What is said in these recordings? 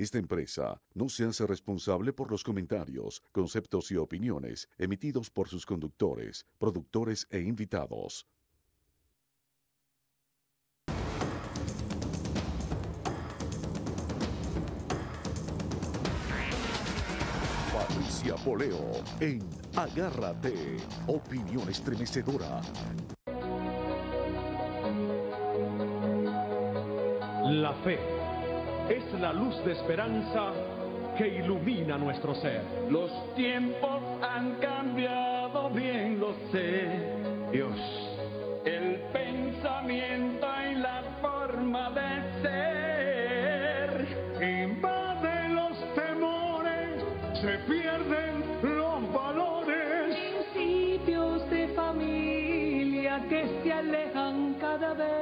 Esta empresa no se hace responsable por los comentarios, conceptos y opiniones emitidos por sus conductores, productores e invitados. Patricia Poleo en Agárrate, opinión estremecedora. La fe es la luz de esperanza que ilumina nuestro ser. Los tiempos han cambiado, bien lo sé, Dios. El pensamiento y la forma de ser invade los temores, se pierden los valores. Principios de familia que se alejan cada vez.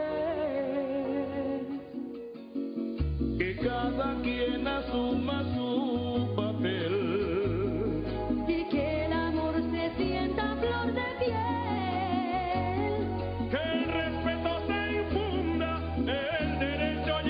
Que cada quien asuma su papel. Y que el amor se sienta a flor de piel. Que el respeto se infunda, el derecho y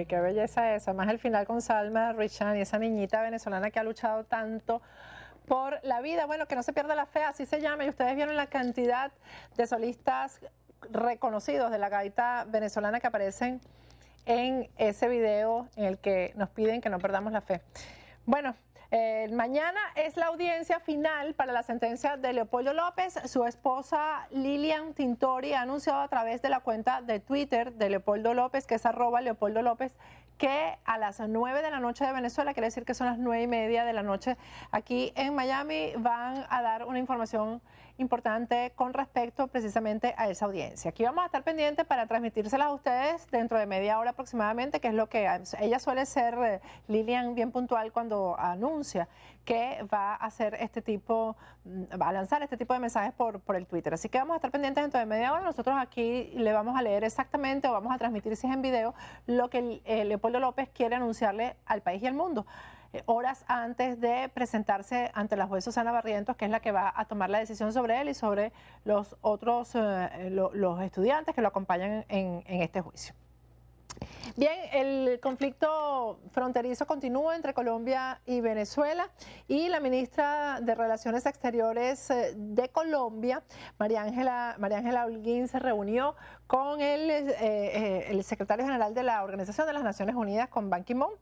qué belleza eso. Además el final con Salma Richan y esa niñita venezolana que ha luchado tanto por la vida. Bueno, que no se pierda la fe, así se llama. Y ustedes vieron la cantidad de solistas reconocidos de la gaita venezolana que aparecen en ese video en el que nos piden que no perdamos la fe. Bueno, mañana es la audiencia final para la sentencia de Leopoldo López. Su esposa Lilian Tintori ha anunciado a través de la cuenta de Twitter de Leopoldo López, que es @Leopoldo López, que a las 9 de la noche de Venezuela, quiere decir que son las 9:30 de la noche aquí en Miami, van a dar una información importante con respecto precisamente a esa audiencia. Aquí vamos a estar pendientes para transmitírselas a ustedes dentro de media hora aproximadamente, que es lo que ella suele ser, Lilian, bien puntual cuando anuncia que va a hacer va a lanzar este tipo de mensajes por el Twitter. Así que vamos a estar pendientes dentro de media hora. Nosotros aquí le vamos a leer exactamente, o vamos a transmitir si es en video, lo que Leopoldo López quiere anunciarle al país y al mundo, horas antes de presentarse ante la juez Susana Barrientos, que es la que va a tomar la decisión sobre él y sobre los otros los estudiantes que lo acompañan en este juicio. Bien, el conflicto fronterizo continúa entre Colombia y Venezuela, y la ministra de Relaciones Exteriores de Colombia, María Ángela Holguín, se reunió con el secretario general de la Organización de las Naciones Unidas, con Ban Ki-moon,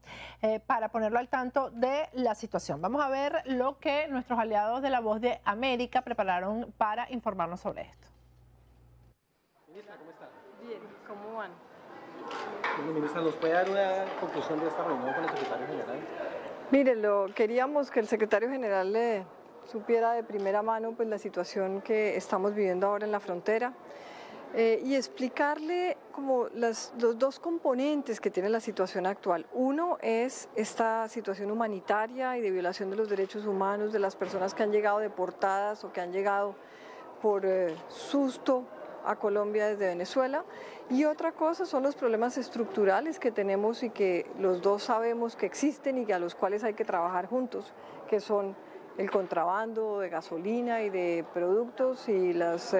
para ponerlo al tanto de la situación. Vamos a ver lo que nuestros aliados de La Voz de América prepararon para informarnos sobre esto. Ministra, ¿cómo está? Bien, ¿cómo van? Bueno, ministra, ¿nos puede dar una conclusión de esta reunión con el secretario general? Mire, queríamos que el secretario general le supiera de primera mano pues la situación que estamos viviendo ahora en la frontera, y explicarle como los dos componentes que tiene la situación actual. Uno es esta situación humanitaria y de violación de los derechos humanos de las personas que han llegado deportadas o que han llegado por susto a Colombia desde Venezuela, y otra cosa son los problemas estructurales que tenemos y que los dos sabemos que existen y a los cuales hay que trabajar juntos, que son el contrabando de gasolina y de productos y las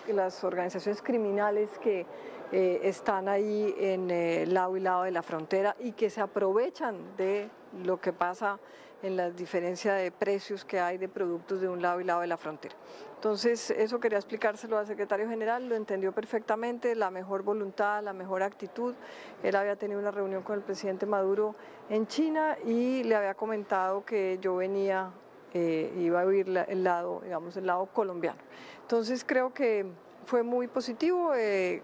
las organizaciones criminales que están ahí en lado y lado de la frontera y que se aprovechan de lo que pasa en la diferencia de precios que hay de productos de un lado y lado de la frontera. Entonces, eso quería explicárselo al secretario general, lo entendió perfectamente, la mejor voluntad, la mejor actitud. Él había tenido una reunión con el presidente Maduro en China y le había comentado que yo venía, iba a oír el lado colombiano. Entonces, creo que fue muy positivo,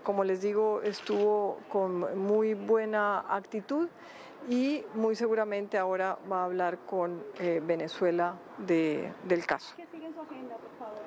como les digo, estuvo con muy buena actitud, y muy seguramente ahora va a hablar con Venezuela del caso. ¿Qué sigue en su agenda, por favor?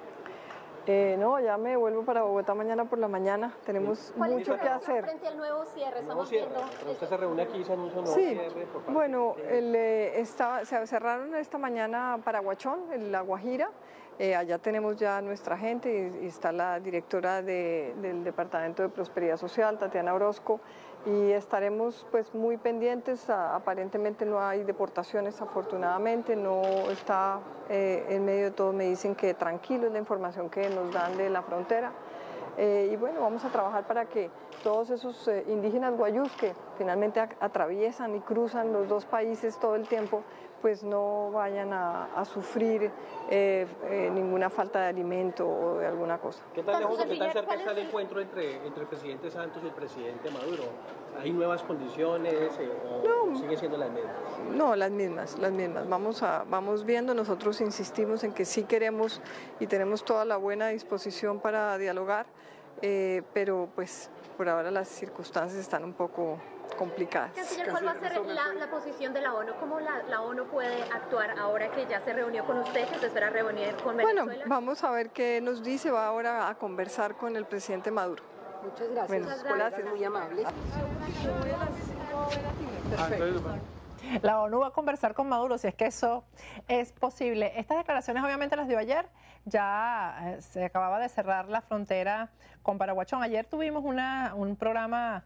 No, ya me vuelvo para Bogotá mañana por la mañana, tenemos mucho que hacer. Frente al nuevo cierre, Estamos viendo. Usted se reúne aquí y se anuncia un nuevo Sí, cierre por parte bueno, se cerraron esta mañana Paraguachón, en La Guajira. Allá tenemos ya nuestra gente y está la directora del Departamento de Prosperidad Social, Tatiana Orozco, y estaremos pues muy pendientes. Aparentemente no hay deportaciones, afortunadamente, no está en medio de todo. Me dicen que tranquilo, es la información que nos dan de la frontera. Y bueno, vamos a trabajar para que todos esos indígenas guayús que finalmente atraviesan y cruzan los dos países todo el tiempo, pues no vayan a sufrir ninguna falta de alimento o de alguna cosa. ¿Qué tan lejos o qué tan cerca está el encuentro entre el presidente Santos y el presidente Maduro? ¿Hay nuevas condiciones o siguen siendo las mismas? No, las mismas. Vamos viendo, nosotros insistimos en que sí queremos y tenemos toda la buena disposición para dialogar, pero pues por ahora las circunstancias están un poco complicadas. Canciller, ¿cuál va a ser la posición de la ONU? ¿Cómo la ONU puede actuar ahora que ya se reunió con usted, que se espera reunir con Venezuela? Bueno, vamos a ver qué nos dice, va ahora a conversar con el presidente Maduro. Muchas gracias. Bueno, Gracias, muy amable. Perfecto. La ONU va a conversar con Maduro, si es que eso es posible. Estas declaraciones obviamente las dio ayer, ya se acababa de cerrar la frontera con Paraguachón. Ayer tuvimos un programa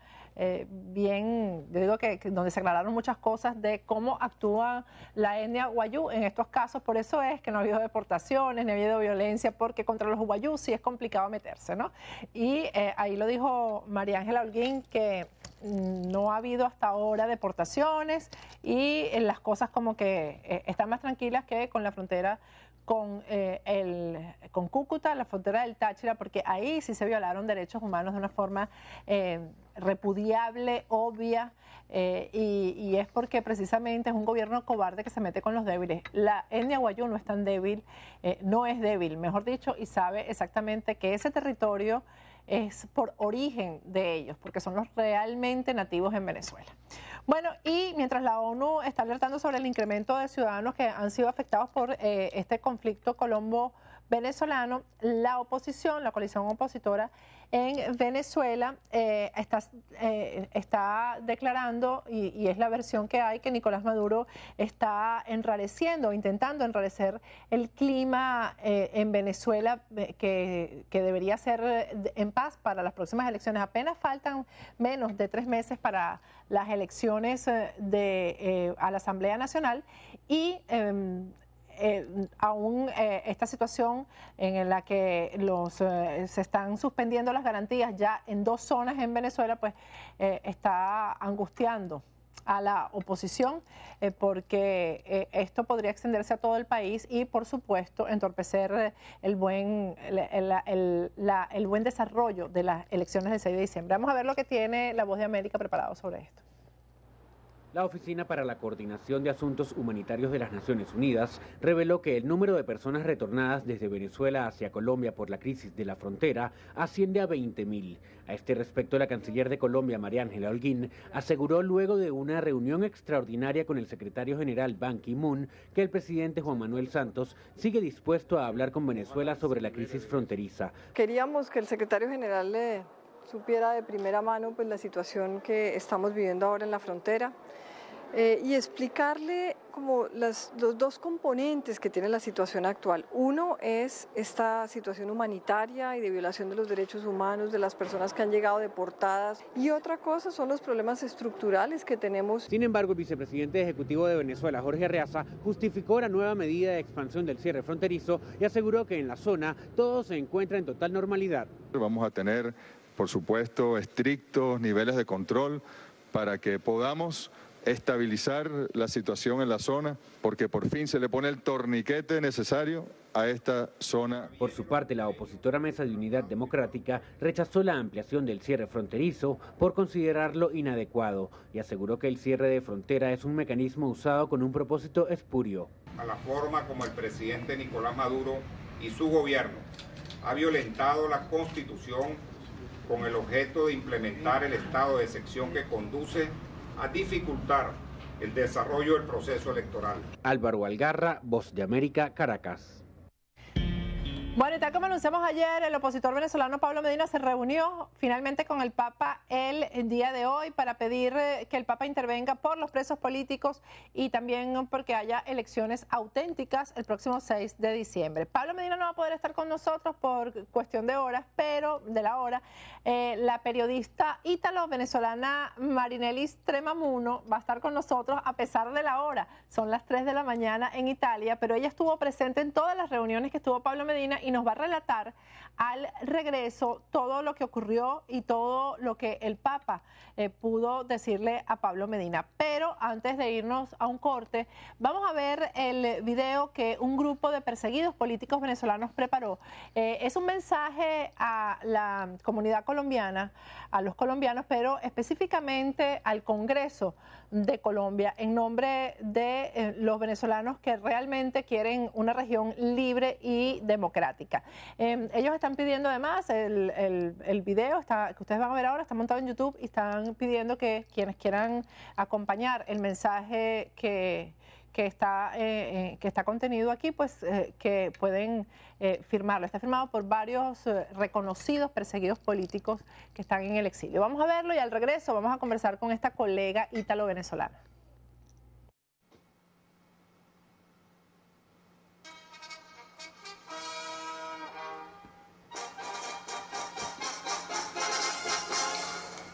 bien, yo digo que donde se aclararon muchas cosas de cómo actúa la etnia guayú en estos casos. Por eso es que no ha habido deportaciones, ni ha habido violencia, porque contra los guayú sí es complicado meterse, ¿no? Y ahí lo dijo María Ángela Holguín, que no ha habido hasta ahora deportaciones y las cosas como que están más tranquilas que con la frontera con Cúcuta, la frontera del Táchira, porque ahí sí se violaron derechos humanos de una forma repudiable, obvia, y es porque precisamente es un gobierno cobarde que se mete con los débiles. La etnia wayuu no es tan débil, no es débil, mejor dicho, y sabe exactamente que ese territorio es por origen de ellos, porque son los realmente nativos en Venezuela. Bueno, y mientras la ONU está alertando sobre el incremento de ciudadanos que han sido afectados por este conflicto colombo-venezolano, la oposición, la coalición opositora en Venezuela está declarando, y es la versión que hay, que Nicolás Maduro está enrareciendo, intentando enrarecer el clima en Venezuela que debería ser en paz para las próximas elecciones. Apenas faltan menos de 3 meses para las elecciones a la Asamblea Nacional y aún esta situación en la que se están suspendiendo las garantías ya en 2 zonas en Venezuela, pues está angustiando a la oposición porque esto podría extenderse a todo el país y, por supuesto, entorpecer el buen desarrollo de las elecciones del 6 de diciembre. Vamos a ver lo que tiene La Voz de América preparado sobre esto. La Oficina para la Coordinación de Asuntos Humanitarios de las Naciones Unidas reveló que el número de personas retornadas desde Venezuela hacia Colombia por la crisis de la frontera asciende a 20.000. A este respecto, la canciller de Colombia, María Ángela Holguín, aseguró luego de una reunión extraordinaria con el secretario general Ban Ki-moon que el presidente Juan Manuel Santos sigue dispuesto a hablar con Venezuela sobre la crisis fronteriza. Queríamos que el secretario general le supiera de primera mano pues, la situación que estamos viviendo ahora en la frontera. Y explicarle como los 2 componentes que tiene la situación actual. Uno es esta situación humanitaria y de violación de los derechos humanos de las personas que han llegado deportadas, y otra cosa son los problemas estructurales que tenemos. Sin embargo, el vicepresidente ejecutivo de Venezuela, Jorge Arreaza, justificó la nueva medida de expansión del cierre fronterizo y aseguró que en la zona todo se encuentra en total normalidad. Vamos a tener, por supuesto, estrictos niveles de control para que podamos estabilizar la situación en la zona, porque por fin se le pone el torniquete necesario a esta zona. Por su parte, la opositora Mesa de Unidad Democrática rechazó la ampliación del cierre fronterizo por considerarlo inadecuado y aseguró que el cierre de frontera es un mecanismo usado con un propósito espurio. A la forma como el presidente Nicolás Maduro y su gobierno ha violentado la Constitución con el objeto de implementar el estado de excepción que conduce a dificultar el desarrollo del proceso electoral. Álvaro Algarra, Voz de América, Caracas. Bueno, y tal como anunciamos ayer, el opositor venezolano Pablo Medina se reunió finalmente con el Papa el día de hoy para pedir que el Papa intervenga por los presos políticos y también porque haya elecciones auténticas el próximo 6 de diciembre. Pablo Medina no va a poder estar con nosotros por cuestión de horas, pero la periodista ítalo-venezolana Marinelis Tremamuno va a estar con nosotros a pesar de la hora. Son las 3 de la mañana en Italia, pero ella estuvo presente en todas las reuniones que estuvo Pablo Medina y nos va a relatar al regreso todo lo que ocurrió y todo lo que el Papa pudo decirle a Pablo Medina. Pero antes de irnos a un corte, vamos a ver el video que un grupo de perseguidos políticos venezolanos preparó. Es un mensaje a la comunidad colombiana, a los colombianos, pero específicamente al Congreso de Colombia, en nombre de los venezolanos que realmente quieren una región libre y democrática. Ellos están pidiendo además, el video que ustedes van a ver ahora está montado en YouTube y están pidiendo que quienes quieran acompañar el mensaje que está contenido aquí, pues que pueden firmarlo. Está firmado por varios reconocidos perseguidos políticos que están en el exilio. Vamos a verlo y al regreso vamos a conversar con esta colega ítalo-venezolana.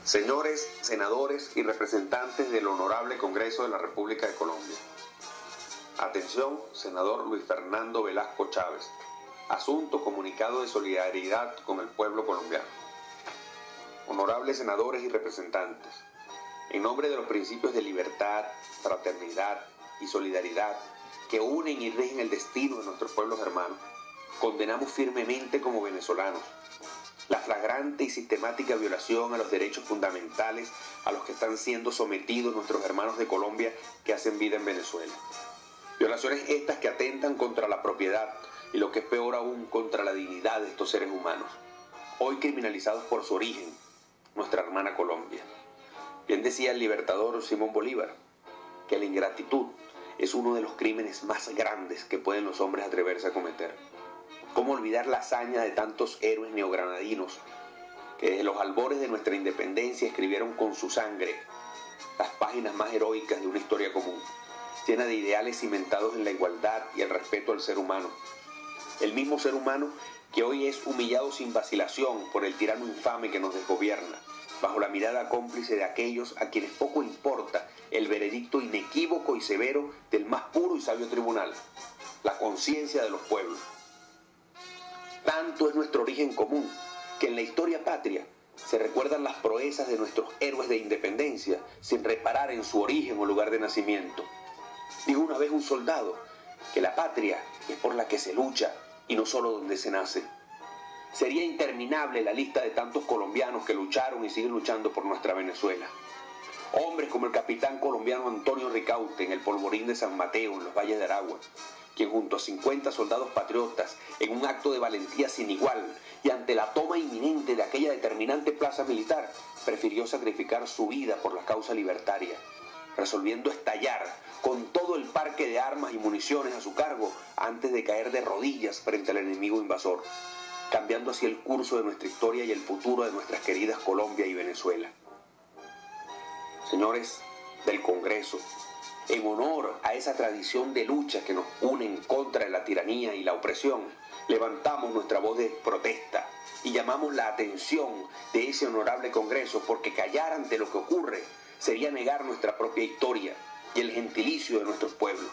Señores senadores y representantes del Honorable Congreso de la República de Colombia. Atención, senador Luis Fernando Velasco Chávez. Asunto comunicado de solidaridad con el pueblo colombiano. Honorables senadores y representantes, en nombre de los principios de libertad, fraternidad y solidaridad que unen y rigen el destino de nuestros pueblos hermanos, condenamos firmemente como venezolanos la flagrante y sistemática violación a los derechos fundamentales a los que están siendo sometidos nuestros hermanos de Colombia que hacen vida en Venezuela. Violaciones estas que atentan contra la propiedad y, lo que es peor aún, contra la dignidad de estos seres humanos, hoy criminalizados por su origen, nuestra hermana Colombia. Bien decía el libertador Simón Bolívar que la ingratitud es uno de los crímenes más grandes que pueden los hombres atreverse a cometer. ¿Cómo olvidar la hazaña de tantos héroes neogranadinos que desde los albores de nuestra independencia escribieron con su sangre las páginas más heroicas de una historia común, llena de ideales cimentados en la igualdad y el respeto al ser humano? El mismo ser humano que hoy es humillado sin vacilación por el tirano infame que nos desgobierna, bajo la mirada cómplice de aquellos a quienes poco importa el veredicto inequívoco y severo del más puro y sabio tribunal, la conciencia de los pueblos. Tanto es nuestro origen común que en la historia patria se recuerdan las proezas de nuestros héroes de independencia sin reparar en su origen o lugar de nacimiento. Dijo una vez un soldado que la patria es por la que se lucha y no solo donde se nace. Sería interminable la lista de tantos colombianos que lucharon y siguen luchando por nuestra Venezuela. Hombres como el capitán colombiano Antonio Ricaurte en el Polvorín de San Mateo, en los Valles de Aragua, quien junto a 50 soldados patriotas, en un acto de valentía sin igual y ante la toma inminente de aquella determinante plaza militar, prefirió sacrificar su vida por la causa libertaria, resolviendo estallar con todo el parque de armas y municiones a su cargo antes de caer de rodillas frente al enemigo invasor, cambiando así el curso de nuestra historia y el futuro de nuestras queridas Colombia y Venezuela. Señores del Congreso, en honor a esa tradición de lucha que nos une en contra de la tiranía y la opresión, levantamos nuestra voz de protesta y llamamos la atención de ese honorable Congreso, porque callar ante lo que ocurre sería negar nuestra propia historia y el gentilicio de nuestros pueblos.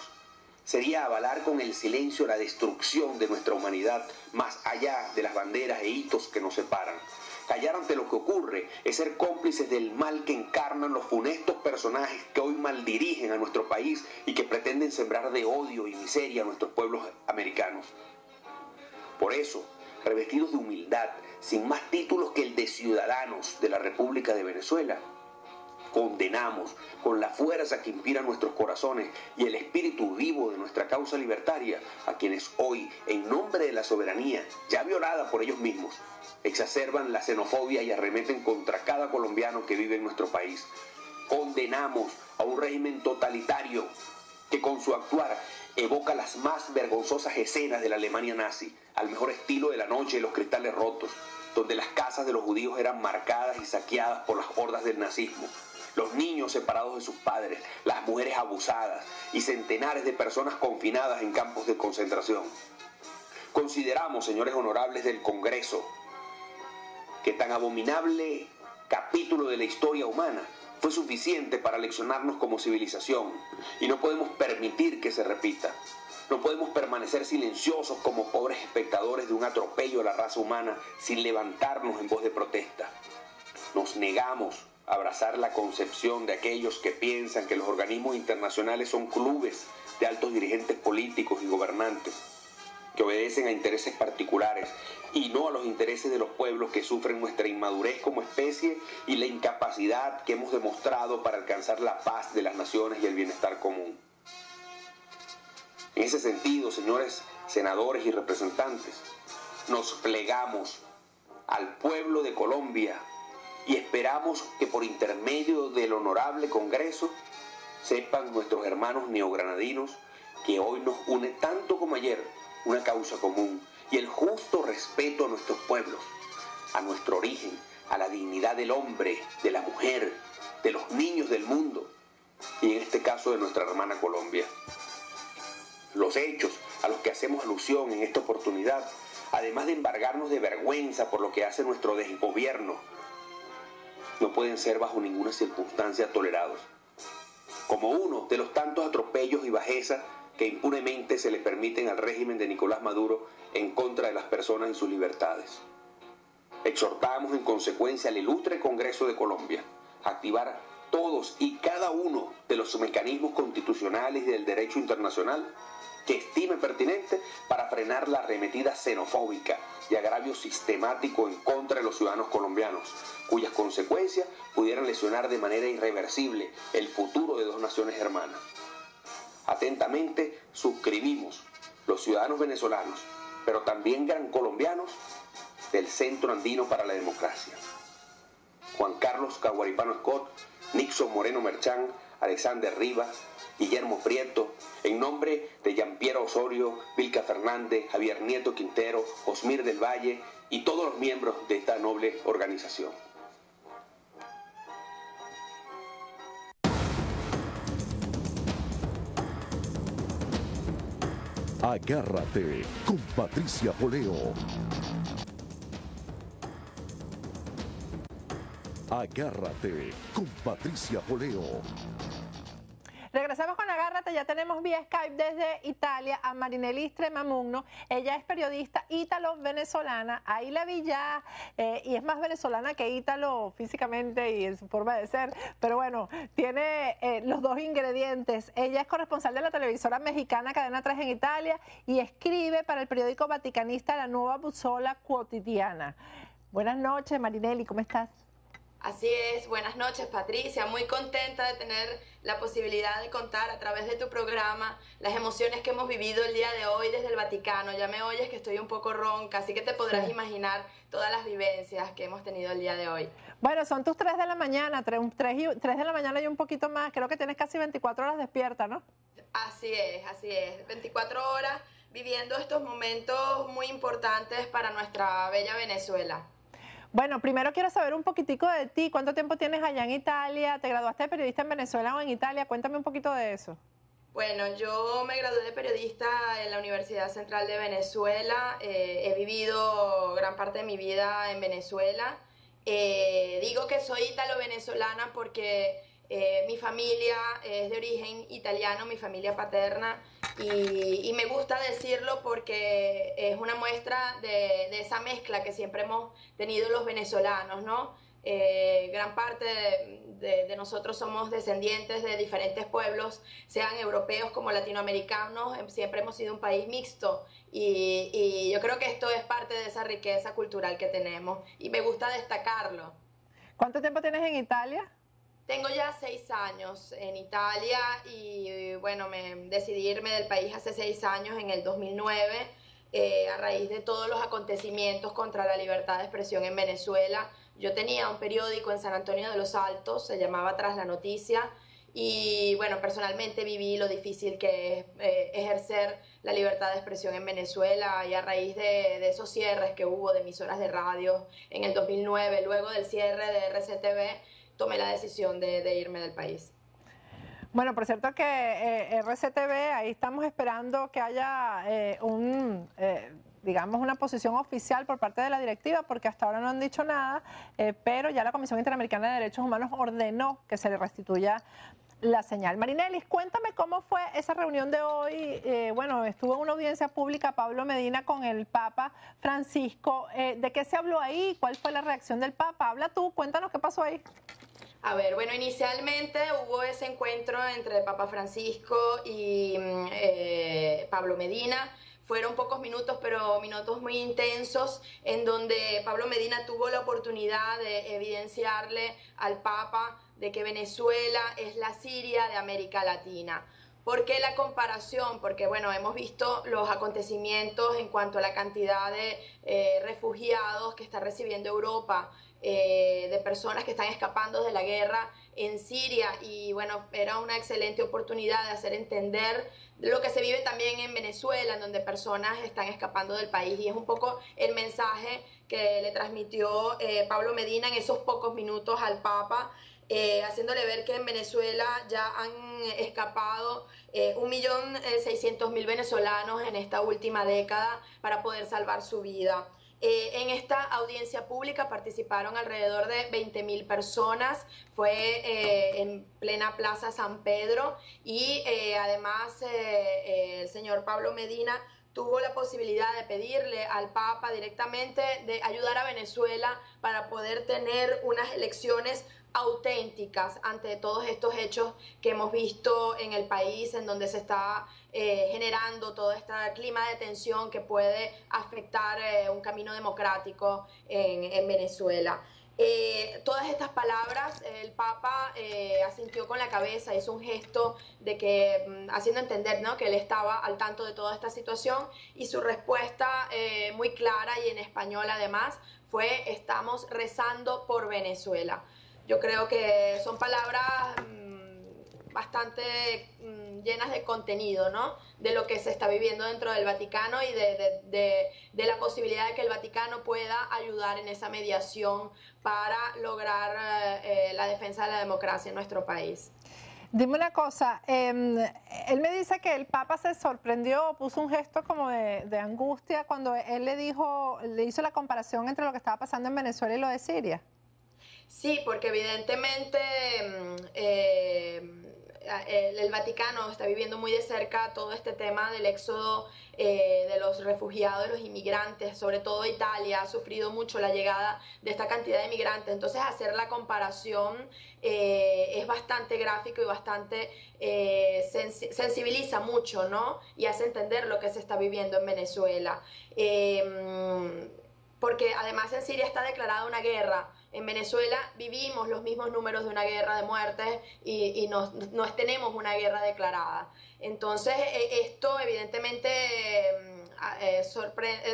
Sería avalar con el silencio la destrucción de nuestra humanidad más allá de las banderas e hitos que nos separan. Callar ante lo que ocurre es ser cómplices del mal que encarnan los funestos personajes que hoy maldirigen a nuestro país y que pretenden sembrar de odio y miseria a nuestros pueblos americanos. Por eso, revestidos de humildad, sin más títulos que el de ciudadanos de la República de Venezuela, condenamos con la fuerza que inspira nuestros corazones y el espíritu vivo de nuestra causa libertaria a quienes hoy, en nombre de la soberanía, ya violada por ellos mismos, exacerban la xenofobia y arremeten contra cada colombiano que vive en nuestro país. Condenamos a un régimen totalitario que con su actuar evoca las más vergonzosas escenas de la Alemania nazi, al mejor estilo de La noche y los cristales rotos, donde las casas de los judíos eran marcadas y saqueadas por las hordas del nazismo, los niños separados de sus padres, las mujeres abusadas y centenares de personas confinadas en campos de concentración. Consideramos, señores honorables del Congreso, que tan abominable capítulo de la historia humana fue suficiente para leccionarnos como civilización y no podemos permitir que se repita. No podemos permanecer silenciosos como pobres espectadores de un atropello a la raza humana sin levantarnos en voz de protesta. Nos negamos a abrazar la concepción de aquellos que piensan que los organismos internacionales son clubes de altos dirigentes políticos y gobernantes que obedecen a intereses particulares y no a los intereses de los pueblos que sufren nuestra inmadurez como especie y la incapacidad que hemos demostrado para alcanzar la paz de las naciones y el bienestar común. En ese sentido, señores senadores y representantes, nos plegamos al pueblo de Colombia y esperamos que por intermedio del honorable Congreso sepan nuestros hermanos neogranadinos que hoy nos une tanto como ayer una causa común y el justo respeto a nuestros pueblos, a nuestro origen, a la dignidad del hombre, de la mujer, de los niños del mundo y en este caso de nuestra hermana Colombia. Los hechos a los que hacemos alusión en esta oportunidad, además de embargarnos de vergüenza por lo que hace nuestro desgobierno, no pueden ser bajo ninguna circunstancia tolerados, como uno de los tantos atropellos y bajezas que impunemente se le permiten al régimen de Nicolás Maduro en contra de las personas y sus libertades. Exhortamos en consecuencia al ilustre Congreso de Colombia a activar todos y cada uno de los mecanismos constitucionales y del derecho internacional que estime pertinente para frenar la arremetida xenofóbica y agravio sistemático en contra de los ciudadanos colombianos, cuyas consecuencias pudieran lesionar de manera irreversible el futuro de dos naciones hermanas. Atentamente suscribimos los ciudadanos venezolanos, pero también gran colombianos del Centro Andino para la Democracia. Juan Carlos Caguaripano Scott, Nixon Moreno Merchán, Alexander Rivas, Guillermo Prieto, en nombre de Jean-Pierre Osorio, Vilca Fernández, Javier Nieto Quintero, Osmir del Valle y todos los miembros de esta noble organización. Agárrate con Patricia Poleo. Agárrate con Patricia Poleo. Regresamos con Agárrate, ya tenemos vía Skype desde Italia a Marinelli Tremamugno. Ella es periodista ítalo-venezolana, ahí la vi ya, y es más venezolana que ítalo físicamente y en su forma de ser, pero bueno, tiene los dos ingredientes. Ella es corresponsal de la televisora mexicana Cadena 3 en Italia y escribe para el periódico vaticanista La Nuova Bussola Quotidiana. Buenas noches, Marinelli, ¿cómo estás? Así es, buenas noches Patricia, muy contenta de tener la posibilidad de contar a través de tu programa las emociones que hemos vivido el día de hoy desde el Vaticano. Ya me oyes que estoy un poco ronca, así que te podrás imaginar todas las vivencias que hemos tenido el día de hoy. Bueno, son tus 3 de la mañana, 3 de la mañana y un poquito más, creo que tienes casi 24 horas despierta, ¿no? Así es, 24 horas viviendo estos momentos muy importantes para nuestra bella Venezuela. Bueno, primero quiero saber un poquitico de ti. ¿Cuánto tiempo tienes allá en Italia? ¿Te graduaste de periodista en Venezuela o en Italia? Cuéntame un poquito de eso. Bueno, yo me gradué de periodista en la Universidad Central de Venezuela. He vivido gran parte de mi vida en Venezuela. Digo que soy ítalo-venezolana porque mi familia es de origen italiano, mi familia paterna, y me gusta decirlo porque es una muestra de esa mezcla que siempre hemos tenido los venezolanos, ¿no? Gran parte de nosotros somos descendientes de diferentes pueblos, sean europeos como latinoamericanos, siempre hemos sido un país mixto y yo creo que esto es parte de esa riqueza cultural que tenemos y me gusta destacarlo. ¿Cuánto tiempo tienes en Italia? Tengo ya 6 años en Italia y bueno, decidí irme del país hace 6 años, en el 2009, a raíz de todos los acontecimientos contra la libertad de expresión en Venezuela. Yo tenía un periódico en San Antonio de los Altos, se llamaba Tras la Noticia, y bueno, personalmente viví lo difícil que es ejercer la libertad de expresión en Venezuela, y a raíz de esos cierres que hubo de emisoras de radio en el 2009, luego del cierre de RCTV, tomé la decisión de irme del país. Bueno, por cierto que RCTV, ahí estamos esperando que haya digamos, una posición oficial por parte de la directiva, porque hasta ahora no han dicho nada, pero ya la Comisión Interamericana de Derechos Humanos ordenó que se le restituya la señal. Marinelli, cuéntame cómo fue esa reunión de hoy. Bueno, estuvo en una audiencia pública Pablo Medina con el Papa Francisco. ¿De qué se habló ahí? ¿Cuál fue la reacción del Papa? Habla tú, cuéntanos qué pasó ahí. A ver, bueno, inicialmente hubo ese encuentro entre el Papa Francisco y Pablo Medina. Fueron pocos minutos, pero minutos muy intensos, en donde Pablo Medina tuvo la oportunidad de evidenciarle al Papa de que Venezuela es la Siria de América Latina. ¿Por qué la comparación? Porque, bueno, hemos visto los acontecimientos en cuanto a la cantidad de refugiados que está recibiendo Europa, de personas que están escapando de la guerra en Siria, y bueno, era una excelente oportunidad de hacer entender lo que se vive también en Venezuela, en donde personas están escapando del país, y es un poco el mensaje que le transmitió Pablo Medina en esos pocos minutos al Papa, haciéndole ver que en Venezuela ya han escapado 1.600.000 venezolanos en esta última década para poder salvar su vida. En esta audiencia pública participaron alrededor de 20.000 personas, fue en plena Plaza San Pedro, y además el señor Pablo Medina tuvo la posibilidad de pedirle al Papa directamente de ayudar a Venezuela para poder tener unas elecciones auténticas ante todos estos hechos que hemos visto en el país, en donde se está generando todo este clima de tensión que puede afectar un camino democrático en Venezuela. Todas estas palabras, el Papa asintió con la cabeza, hizo un gesto de que, haciendo entender, ¿no?, que él estaba al tanto de toda esta situación, y su respuesta muy clara y en español además fue: estamos rezando por Venezuela. Yo creo que son palabras bastante llenas de contenido, ¿no?, de lo que se está viviendo dentro del Vaticano y de la posibilidad de que el Vaticano pueda ayudar en esa mediación para lograr la defensa de la democracia en nuestro país. Dime una cosa, él me dice que el Papa se sorprendió, puso un gesto como de angustia cuando él le hizo la comparación entre lo que estaba pasando en Venezuela y lo de Siria. Sí, porque evidentemente el Vaticano está viviendo muy de cerca todo este tema del éxodo de los refugiados, de los inmigrantes, sobre todo Italia ha sufrido mucho la llegada de esta cantidad de migrantes. Entonces, hacer la comparación es bastante gráfico y bastante sensibiliza mucho, ¿no?, y hace entender lo que se está viviendo en Venezuela. Porque además en Siria está declarada una guerra. En Venezuela vivimos los mismos números de una guerra de muertes y no tenemos una guerra declarada. Entonces, esto evidentemente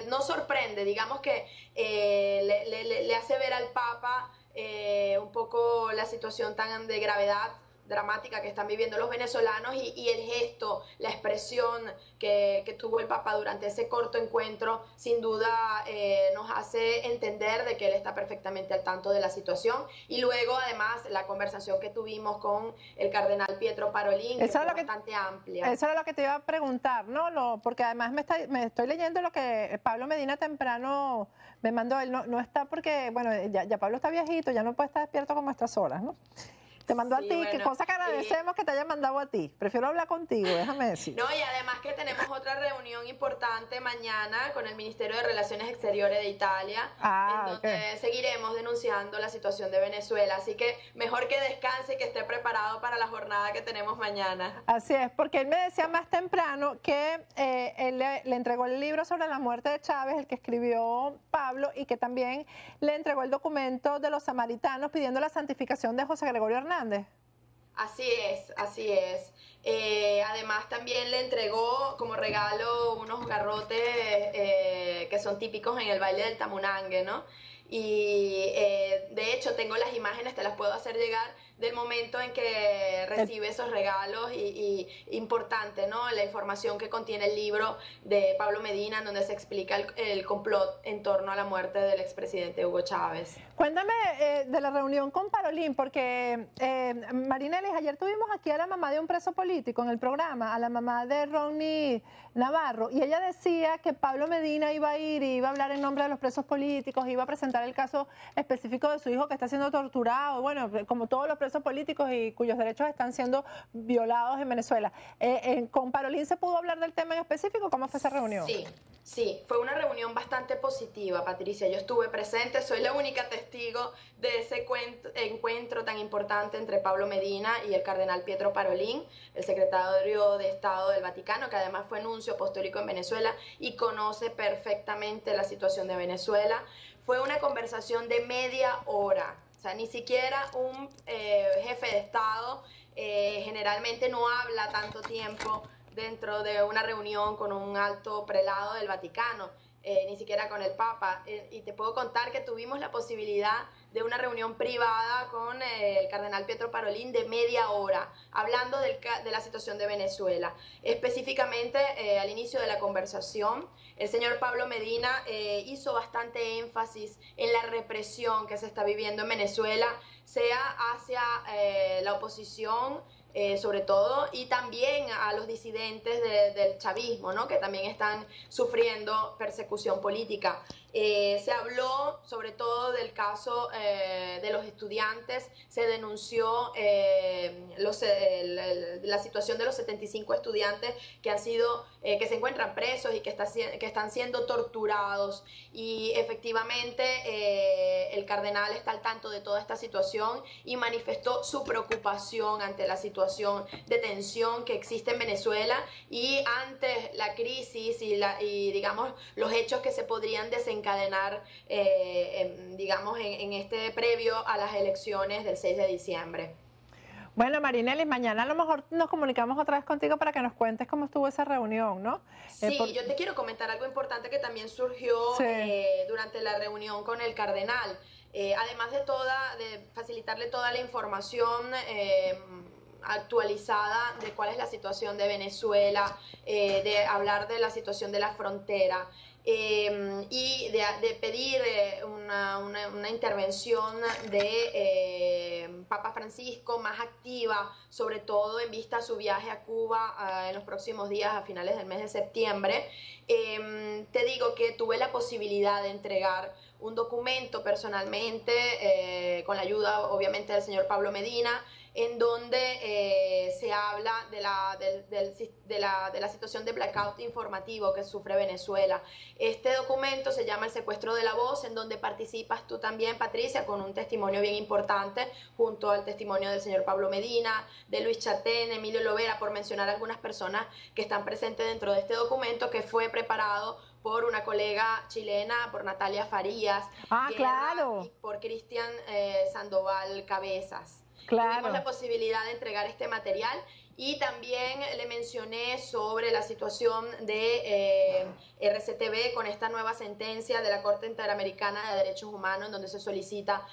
no sorprende, digamos que le hace ver al Papa un poco la situación tan de gravedad dramática que están viviendo los venezolanos, y el gesto, la expresión que tuvo el Papa durante ese corto encuentro, sin duda nos hace entender de que él está perfectamente al tanto de la situación. Y luego, además, la conversación que tuvimos con el cardenal Pietro Parolin, que fue bastante amplia. Eso era lo que te iba a preguntar, ¿no? Porque además me estoy leyendo lo que Pablo Medina temprano me mandó. Él no está porque, bueno, ya Pablo está viejito, ya no puede estar despierto como a estas horas, ¿no? Te mandó a ti, bueno, qué cosa que agradecemos que te haya mandado a ti. Prefiero hablar contigo, déjame decir. No, y además que tenemos otra reunión importante mañana con el Ministerio de Relaciones Exteriores de Italia, en donde seguiremos denunciando la situación de Venezuela. Así que mejor que descanse y que esté preparado para la jornada que tenemos mañana. Así es, porque él me decía más temprano que él le entregó el libro sobre la muerte de Chávez, el que escribió Pablo, y que también le entregó el documento de los samaritanos pidiendo la santificación de José Gregorio Hernández. Así es, así es. Además también le entregó como regalo unos garrotes que son típicos en el baile del Tamunangue, ¿no? Y de hecho tengo las imágenes, te las puedo hacer llegar, del momento en que recibe esos regalos, y importante, ¿no?, la información que contiene el libro de Pablo Medina, en donde se explica el complot en torno a la muerte del expresidente Hugo Chávez. Cuéntame de la reunión con Parolin, porque Marinelis, ayer tuvimos aquí a la mamá de un preso político en el programa, a la mamá de Ronnie Navarro, y ella decía que Pablo Medina iba a ir y iba a hablar en nombre de los presos políticos, iba a presentar el caso específico de su hijo que está siendo torturado, bueno, como todos los presos políticos y cuyos derechos están siendo violados en Venezuela. ¿Con Parolin se pudo hablar del tema en específico? ¿Cómo fue esa reunión? Sí, fue una reunión bastante positiva, Patricia. Yo estuve presente, soy la única testigo de ese encuentro tan importante entre Pablo Medina y el cardenal Pietro Parolin, el secretario de Estado del Vaticano, que además fue nuncio apostólico en Venezuela y conoce perfectamente la situación de Venezuela. Fue una conversación de media hora. O sea, ni siquiera un jefe de Estado generalmente no habla tanto tiempo dentro de una reunión con un alto prelado del Vaticano, ni siquiera con el Papa. Y te puedo contar que tuvimos la posibilidad de una reunión privada con el cardenal Pietro Parolin de media hora, hablando de la situación de Venezuela. Específicamente, al inicio de la conversación, el señor Pablo Medina hizo bastante énfasis en la represión que se está viviendo en Venezuela, sea hacia la oposición, sobre todo, y también a los disidentes del chavismo, ¿no? Que también están sufriendo persecución política. Se habló sobre todo del caso de los estudiantes, se denunció la situación de los 75 estudiantes que se encuentran presos y que están siendo torturados, y efectivamente el cardenal está al tanto de toda esta situación y manifestó su preocupación ante la situación de tensión que existe en Venezuela y ante la crisis y digamos los hechos que se podrían desencadenar digamos en este previo a las elecciones del 6 de diciembre. Bueno, Marinelis, mañana a lo mejor nos comunicamos otra vez contigo para que nos cuentes cómo estuvo esa reunión, ¿no? Sí, yo te quiero comentar algo importante que también surgió durante la reunión con el cardenal. Además de facilitarle toda la información actualizada de cuál es la situación de Venezuela, de hablar de la situación de la frontera, y de pedir una intervención de Papa Francisco más activa, sobre todo en vista a su viaje a Cuba en los próximos días, a finales del mes de septiembre. Te digo que tuve la posibilidad de entregar un documento personalmente, con la ayuda obviamente del señor Pablo Medina, en donde se habla de la situación de blackout informativo que sufre Venezuela. Este documento se llama El secuestro de la voz, en donde participas tú también, Patricia, con un testimonio bien importante, junto al testimonio del señor Pablo Medina, de Luis Chatén, Emilio Lovera, por mencionar algunas personas que están presentes dentro de este documento, que fue preparado por una colega chilena, por Natalia Farías, y por Cristian Sandoval Cabezas. Tuvimos la posibilidad de entregar este material y también le mencioné sobre la situación de RCTV con esta nueva sentencia de la Corte Interamericana de Derechos Humanos, en donde se solicita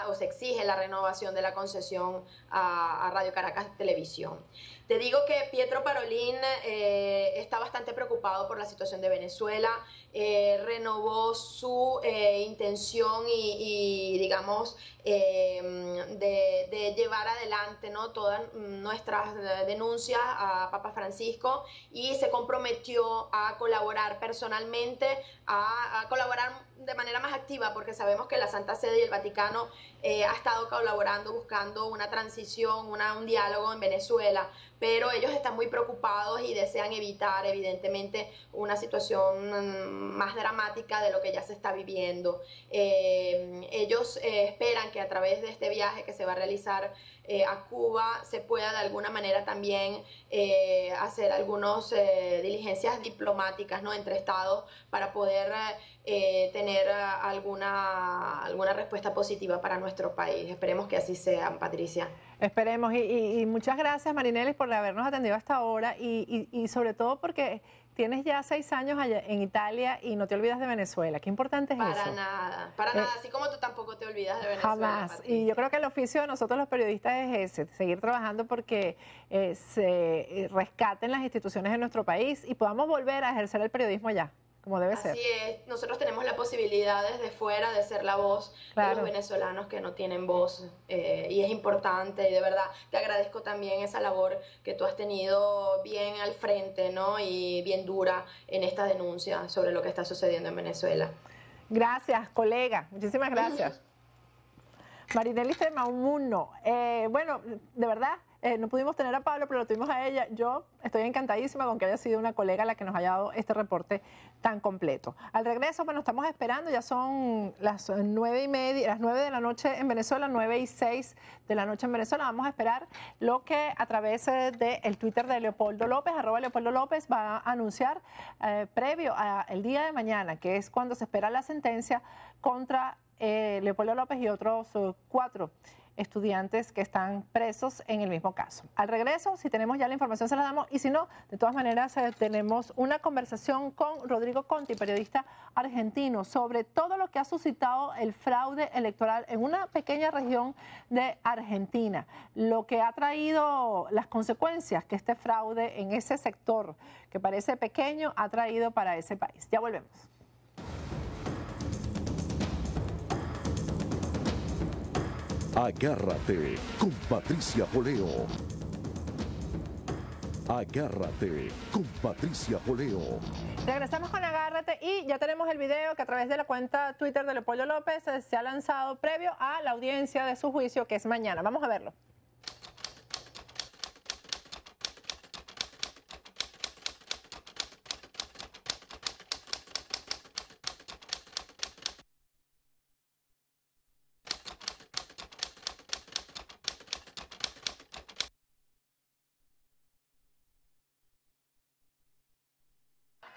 o se exige la renovación de la concesión a Radio Caracas Televisión. Te digo que Pietro Parolin está bastante preocupado por la situación de Venezuela, renovó su intención y digamos, de llevar adelante, ¿no?, todas nuestras denuncias a Papa Francisco, y se comprometió a colaborar personalmente, a colaborar de manera más activa, porque sabemos que la Santa Sede y el Vaticano ha estado colaborando, buscando una transición, un diálogo en Venezuela, pero ellos están muy preocupados y desean evitar evidentemente una situación más dramática de lo que ya se está viviendo. Ellos esperan que a través de este viaje que se va a realizar a Cuba se pueda de alguna manera también hacer algunas diligencias diplomáticas, ¿no?, entre estados, para poder tener alguna respuesta positiva para nuestro país. Esperemos que así sea, Patricia. Esperemos, y muchas gracias, Marinelis, por habernos atendido hasta ahora, y sobre todo porque tienes ya 6 años allá en Italia y no te olvidas de Venezuela. Qué importante es eso. Para nada, así como tú tampoco te olvidas de Venezuela. Jamás. Patricia. Y yo creo que el oficio de nosotros los periodistas es ese, seguir trabajando porque se rescaten las instituciones de nuestro país y podamos volver a ejercer el periodismo allá, como debe ser. Así es, nosotros tenemos la posibilidad desde fuera de ser la voz de los venezolanos que no tienen voz, y es importante, y de verdad te agradezco también esa labor que tú has tenido bien al frente, ¿no?, y bien dura en esta denuncia sobre lo que está sucediendo en Venezuela. Gracias, colega, muchísimas gracias. Marinelis de Maumunno. Bueno, de verdad, no pudimos tener a Pablo, pero lo tuvimos a ella. Yo estoy encantadísima con que haya sido una colega la que nos haya dado este reporte tan completo. Al regreso, bueno, estamos esperando, ya son las 9:30, las 9 de la noche en Venezuela, 9:06 de la noche en Venezuela. Vamos a esperar lo que a través del Twitter de Leopoldo López, @Leopoldo López, va a anunciar previo al día de mañana, que es cuando se espera la sentencia contra Leopoldo López y otros 4 estudiantes que están presos en el mismo caso. Al regreso, si tenemos ya la información, se la damos, y si no, de todas maneras, tenemos una conversación con Rodrigo Conti, periodista argentino, sobre todo lo que ha suscitado el fraude electoral en una pequeña región de Argentina, lo que ha traído, las consecuencias que este fraude en ese sector, que parece pequeño, ha traído para ese país. Ya volvemos. Agárrate con Patricia Poleo. Agárrate con Patricia Poleo. Regresamos con Agárrate y ya tenemos el video que a través de la cuenta Twitter de Leopoldo López se ha lanzado previo a la audiencia de su juicio, que es mañana. Vamos a verlo.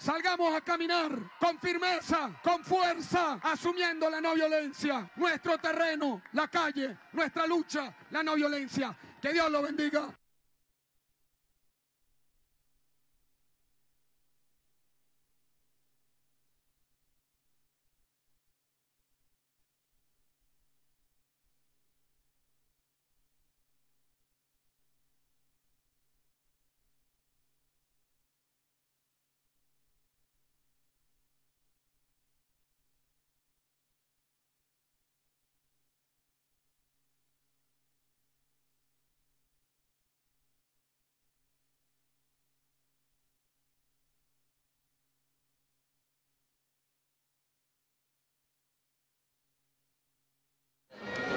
Salgamos a caminar con firmeza, con fuerza, asumiendo la no violencia. Nuestro terreno, la calle, nuestra lucha, la no violencia. Que Dios lo bendiga.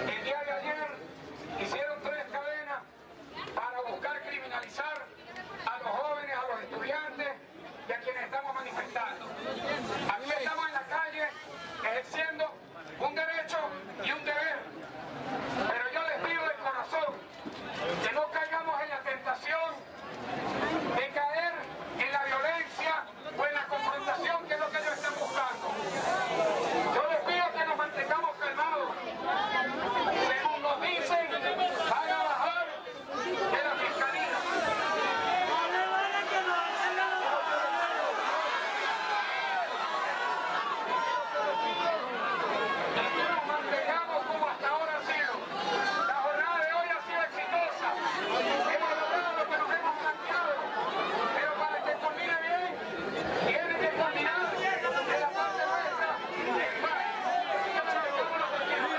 El día de ayer hicieron 3 cadenas para buscar criminalizar a los jóvenes, a los estudiantes y a quienes estamos manifestando. Aquí estamos en la calle ejerciendo un derecho y un deber. Pero yo les pido de corazón que no caigamos en la tentación de caer en la violencia o en la confrontación, que es lo que ellos están buscando. Yo les pido que nos mantengamos calmados. Según nos dicen, van a bajar de la fiscalía. Que nos mantengamos como hasta ahora ha sido. La jornada de hoy ha sido exitosa. Hemos logrado lo que nos hemos planteado. Pero para que culmine bien, tiene que culminar de la parte nuestra en paz. Así que mantengámonos tranquilos.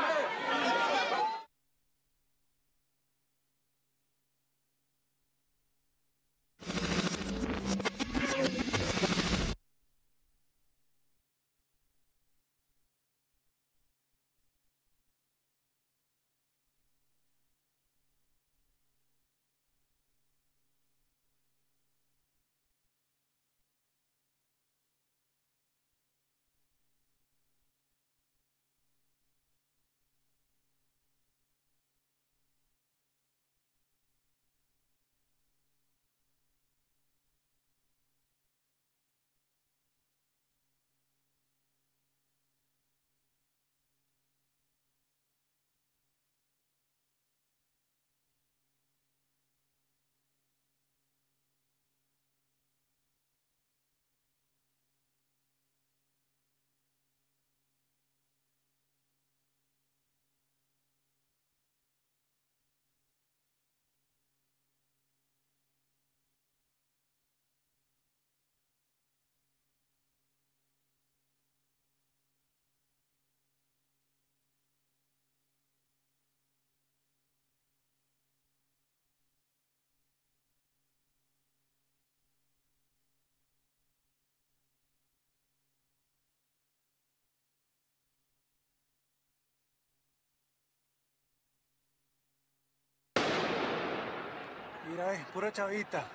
Mira, puro chavista.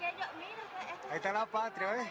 Ahí está la patria, ¿ves?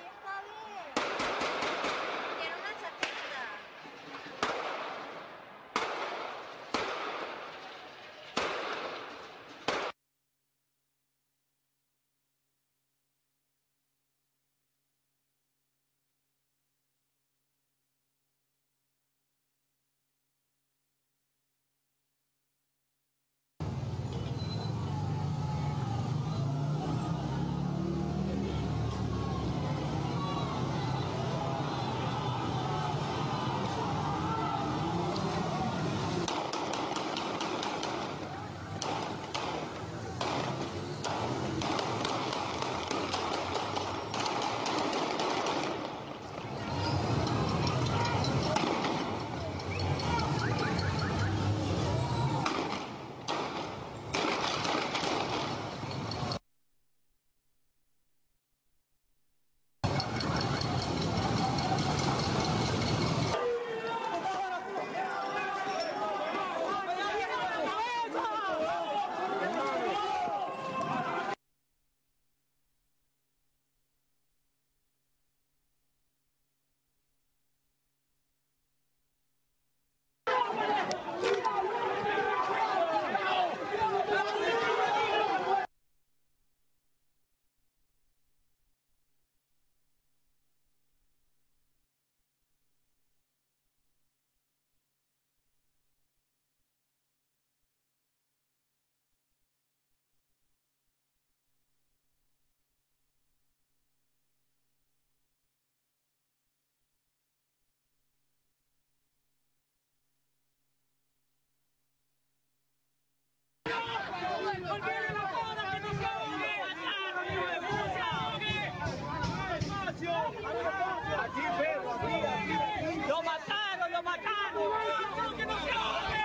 ¡Lo mataron, lo mataron! ¡Que no se ahogue!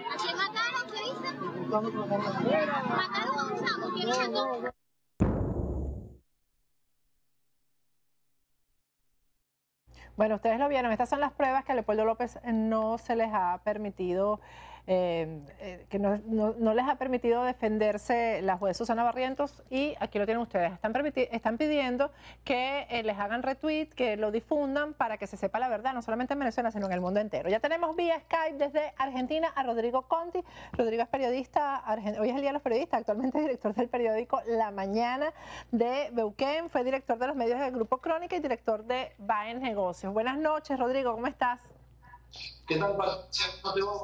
¿A quién mataron? ¿Qué dicen? Mataron a un chamo. ¿Quién lo mató? Bueno, ustedes lo vieron, estas son las pruebas que a Leopoldo López no se les ha permitido, que no les ha permitido defenderse la juez Susana Barrientos, y aquí lo tienen ustedes. Están pidiendo que les hagan retweet, que lo difundan para que se sepa la verdad, no solamente en Venezuela, sino en el mundo entero. Ya tenemos vía Skype desde Argentina a Rodrigo Conti. Rodrigo es periodista, hoy es el Día de los Periodistas, actualmente director del periódico La Mañana de Neuquén, fue director de los medios del Grupo Crónica y director de Baen Negocios. Buenas noches, Rodrigo, ¿cómo estás? ¿Qué tal, Patricia?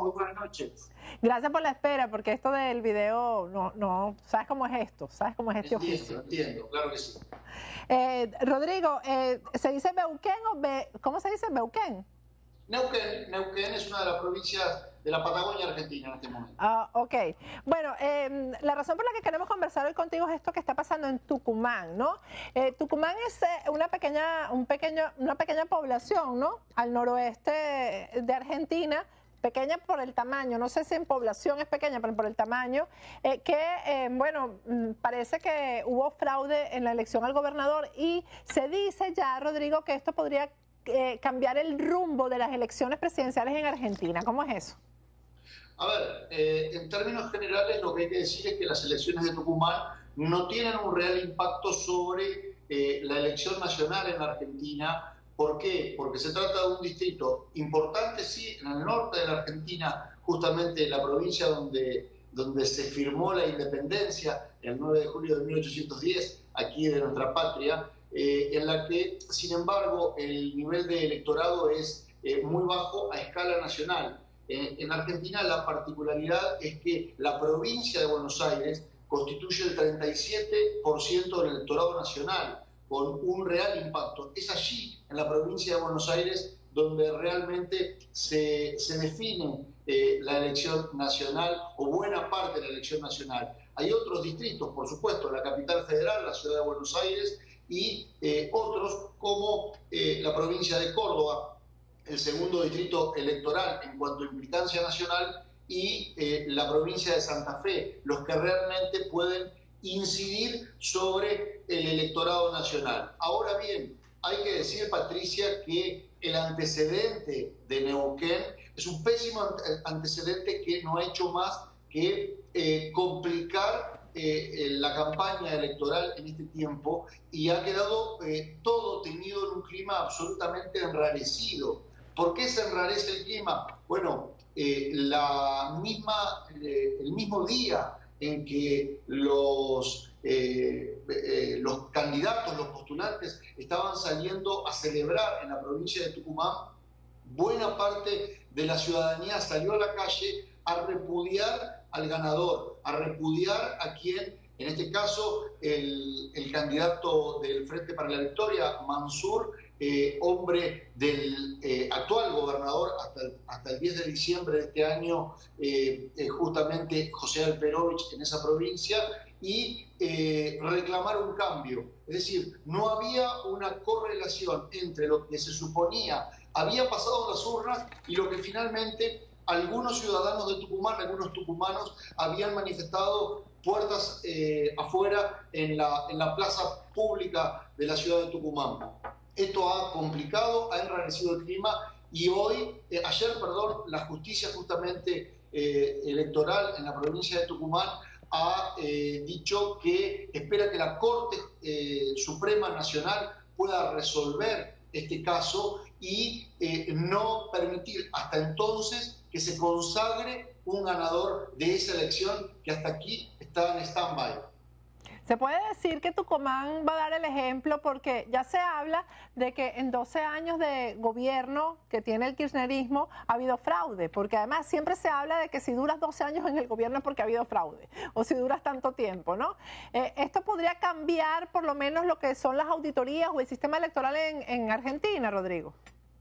Muy buenas noches. Gracias por la espera, porque esto del video, no, ¿sabes cómo es esto? ¿Sabes cómo es este oficio? Entiendo, claro que sí. Rodrigo, ¿se dice Neuquén o cómo se dice Neuquén? Neuquén es una de las provincias de la Patagonia Argentina en este momento. Ah, ok. Bueno, la razón por la que queremos conversar hoy contigo es esto que está pasando en Tucumán, ¿no? Tucumán es una pequeña población, ¿no? Al noroeste de Argentina, pequeña por el tamaño, no sé si en población es pequeña, pero por el tamaño, parece que hubo fraude en la elección al gobernador y se dice ya, Rodrigo, que esto podría cambiar el rumbo de las elecciones presidenciales en Argentina. ¿Cómo es eso? A ver, en términos generales lo que hay que decir es que las elecciones de Tucumán no tienen un real impacto sobre la elección nacional en Argentina. ¿Por qué? Porque se trata de un distrito importante, sí, en el norte de la Argentina, justamente la provincia donde se firmó la independencia el 9 de julio de 1810, aquí de nuestra patria, en la que, sin embargo, el nivel de electorado es muy bajo a escala nacional. En Argentina la particularidad es que la provincia de Buenos Aires constituye el 37% del electorado nacional, con un real impacto. Es allí, en la provincia de Buenos Aires, donde realmente se define la elección nacional o buena parte de la elección nacional. Hay otros distritos, por supuesto, la capital federal, la ciudad de Buenos Aires, y otros como la provincia de Córdoba, el segundo distrito electoral en cuanto a implicancia nacional, y la provincia de Santa Fe, los que realmente pueden incidir sobre el electorado nacional. Ahora bien, hay que decir, Patricia, que el antecedente de Neuquén es un pésimo antecedente que no ha hecho más que complicar la campaña electoral en este tiempo, y ha quedado todo tenido en un clima absolutamente enrarecido. ¿Por qué se enrarece el clima? Bueno, el mismo día en que los candidatos, los postulantes, estaban saliendo a celebrar en la provincia de Tucumán, buena parte de la ciudadanía salió a la calle a repudiar al ganador, a repudiar a quien, en este caso, el candidato del Frente para la Victoria, Mansur, hombre del actual gobernador hasta el 10 de diciembre de este año, justamente José Alperovich en esa provincia, y reclamar un cambio. Es decir, no había una correlación entre lo que se suponía había pasado en las urnas y lo que finalmente algunos ciudadanos de Tucumán, algunos tucumanos, habían manifestado puertas afuera en la plaza pública de la ciudad de Tucumán. Esto ha complicado, ha enrarecido el clima, y ayer, la justicia justamente electoral en la provincia de Tucumán ha dicho que espera que la Corte Suprema Nacional pueda resolver este caso y no permitir hasta entonces que se consagre un ganador de esa elección que hasta aquí está en stand-by. Se puede decir que Tucumán va a dar el ejemplo, porque ya se habla de que en 12 años de gobierno que tiene el kirchnerismo ha habido fraude, porque además siempre se habla de que si duras 12 años en el gobierno es porque ha habido fraude, o si duras tanto tiempo, ¿no? Esto podría cambiar por lo menos lo que son las auditorías o el sistema electoral en Argentina, Rodrigo.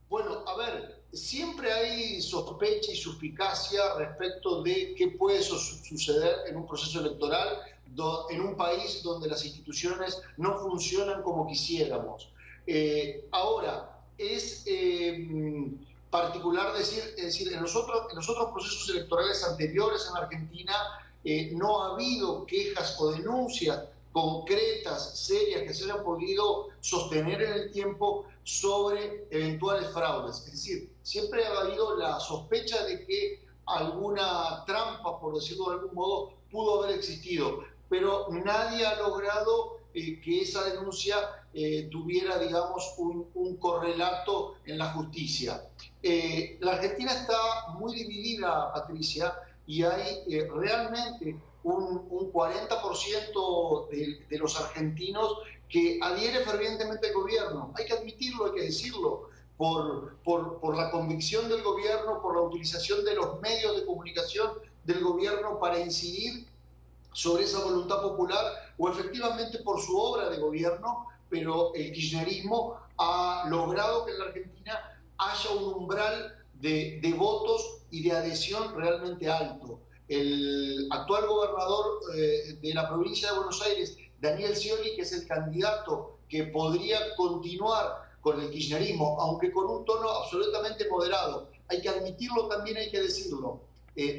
Bueno, a ver, siempre hay sospecha y suspicacia respecto de qué puede suceder en un proceso electoral en un país donde las instituciones no funcionan como quisiéramos. Ahora, es particular decir, en los otros procesos electorales anteriores en Argentina no ha habido quejas o denuncias concretas, serias, que se hayan podido sostener en el tiempo sobre eventuales fraudes. Es decir, siempre ha habido la sospecha de que alguna trampa, por decirlo de algún modo, pudo haber existido, pero nadie ha logrado que esa denuncia tuviera, digamos, un correlato en la justicia. La Argentina está muy dividida, Patricia, y hay realmente un 40% de los argentinos que adhiere fervientemente al gobierno. Hay que admitirlo, hay que decirlo, por la convicción del gobierno, por la utilización de los medios de comunicación del gobierno para incidir sobre esa voluntad popular, o efectivamente por su obra de gobierno, pero el kirchnerismo ha logrado que en la Argentina haya un umbral de votos y de adhesión realmente alto. El actual gobernador de la provincia de Buenos Aires, Daniel Scioli, que es el candidato que podría continuar con el kirchnerismo, aunque con un tono absolutamente moderado. Hay que admitirlo también, hay que decirlo.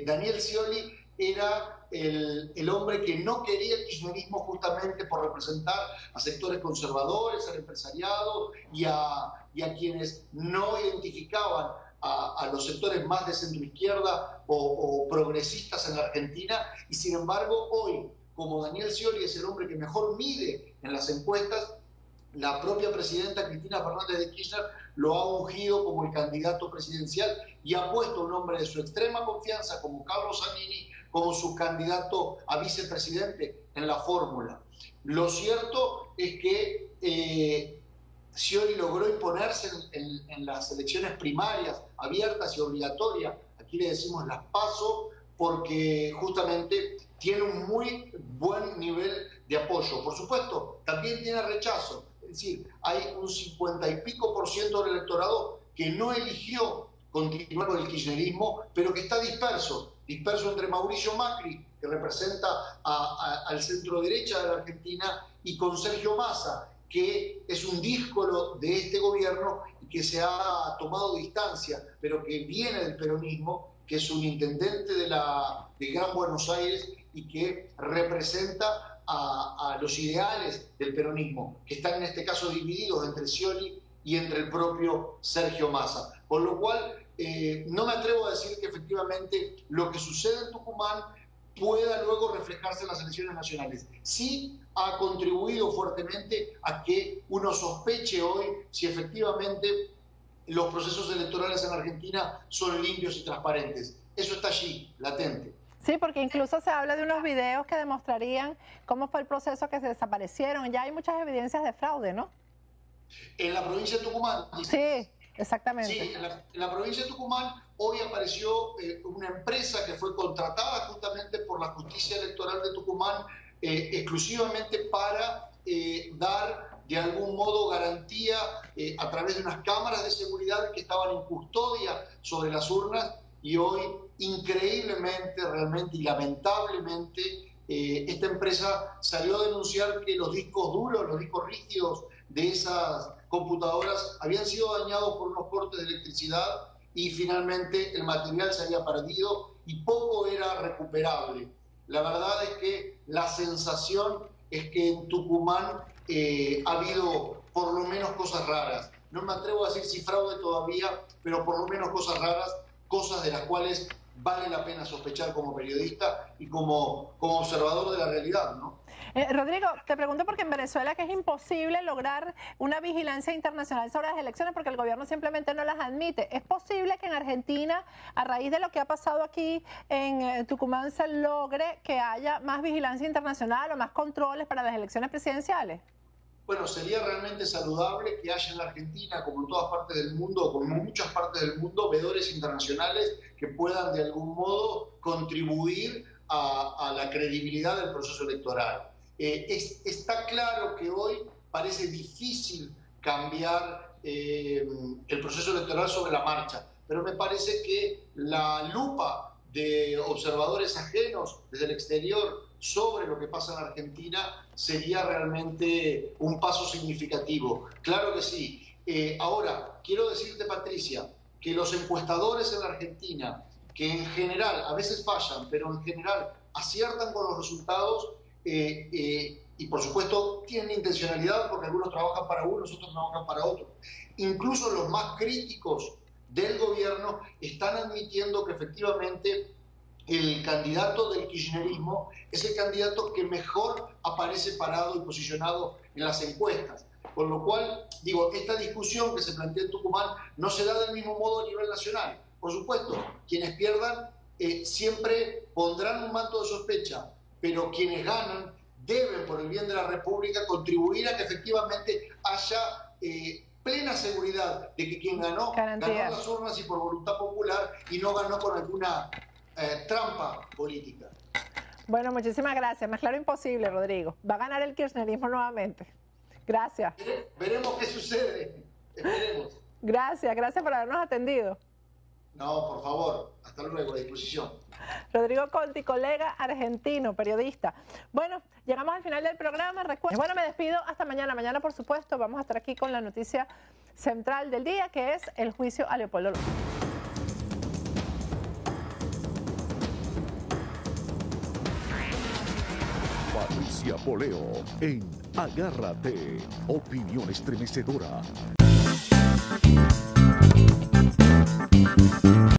Daniel Scioli era el hombre que no quería el kirchnerismo justamente por representar a sectores conservadores, al empresariado y a quienes no identificaban a los sectores más de centroizquierda o progresistas en la Argentina, y sin embargo hoy, como Daniel Scioli es el hombre que mejor mide en las encuestas, la propia presidenta Cristina Fernández de Kirchner lo ha ungido como el candidato presidencial y ha puesto un hombre de su extrema confianza como Carlos Zanini como su candidato a vicepresidente en la fórmula. Lo cierto es que Scioli logró imponerse en las elecciones primarias abiertas y obligatorias, aquí le decimos las PASO, porque justamente tiene un muy buen nivel de apoyo. Por supuesto, también tiene rechazo, es decir, hay un 50 y pico % del electorado que no eligió continuar con el kirchnerismo, pero que está disperso entre Mauricio Macri, que representa al centro derecha de la Argentina, y con Sergio Massa, que es un díscolo de este gobierno y que se ha tomado distancia, pero que viene del peronismo, que es un intendente de Gran Buenos Aires y que representa a los ideales del peronismo, que están en este caso divididos entre Scioli y entre el propio Sergio Massa. Con lo cual, no me atrevo a decir que efectivamente lo que sucede en Tucumán pueda luego reflejarse en las elecciones nacionales. Sí ha contribuido fuertemente a que uno sospeche hoy si efectivamente los procesos electorales en Argentina son limpios y transparentes. Eso está allí, latente. Sí, porque incluso se habla de unos videos que demostrarían cómo fue el proceso que se desaparecieron. Ya hay muchas evidencias de fraude, ¿no? En la provincia de Tucumán. Sí, exactamente. Sí, en la provincia de Tucumán hoy apareció una empresa que fue contratada justamente por la justicia electoral de Tucumán exclusivamente para dar de algún modo garantía a través de unas cámaras de seguridad que estaban en custodia sobre las urnas, y hoy increíblemente, realmente y lamentablemente esta empresa salió a denunciar que los discos duros, los discos rígidos de esas computadoras habían sido dañados por unos cortes de electricidad y finalmente el material se había perdido y poco era recuperable. La verdad es que la sensación es que en Tucumán ha habido por lo menos cosas raras. No me atrevo a decir si fraude todavía, pero por lo menos cosas raras, cosas de las cuales vale la pena sospechar como periodista y como observador de la realidad, ¿no? Rodrigo, te pregunto porque en Venezuela que es imposible lograr una vigilancia internacional sobre las elecciones porque el gobierno simplemente no las admite. ¿Es posible que en Argentina, a raíz de lo que ha pasado aquí en Tucumán, se logre que haya más vigilancia internacional o más controles para las elecciones presidenciales? Bueno, sería realmente saludable que haya en la Argentina, como en todas partes del mundo, como en muchas partes del mundo, veedores internacionales que puedan de algún modo contribuir a la credibilidad del proceso electoral. Está claro que hoy parece difícil cambiar el proceso electoral sobre la marcha, pero me parece que la lupa de observadores ajenos desde el exterior sobre lo que pasa en Argentina sería realmente un paso significativo. Claro que sí. Ahora, quiero decirte, Patricia, que los encuestadores en la Argentina, que en general, a veces fallan, pero en general aciertan con los resultados, y por supuesto tienen intencionalidad porque algunos trabajan para unos, otros trabajan para otros. Incluso los más críticos del gobierno están admitiendo que efectivamente el candidato del kirchnerismo es el candidato que mejor aparece parado y posicionado en las encuestas. Con lo cual, digo, esta discusión que se plantea en Tucumán no se da del mismo modo a nivel nacional. Por supuesto, quienes pierdan siempre pondrán un manto de sospecha, pero quienes ganan deben, por el bien de la República, contribuir a que efectivamente haya plena seguridad de que quien ganó, ganó en las urnas y por voluntad popular y no ganó con alguna trampa política. Bueno, muchísimas gracias. Más claro imposible, Rodrigo. Va a ganar el kirchnerismo nuevamente. Gracias. Veremos qué sucede. Esperemos. Gracias por habernos atendido. No, por favor. Hasta luego, a disposición. Rodrigo Conti, colega argentino, periodista. Bueno, llegamos al final del programa. Bueno, me despido hasta mañana. Mañana, por supuesto, vamos a estar aquí con la noticia central del día, que es el juicio a Leopoldo López. Patricia Poleo en Agárrate, opinión estremecedora.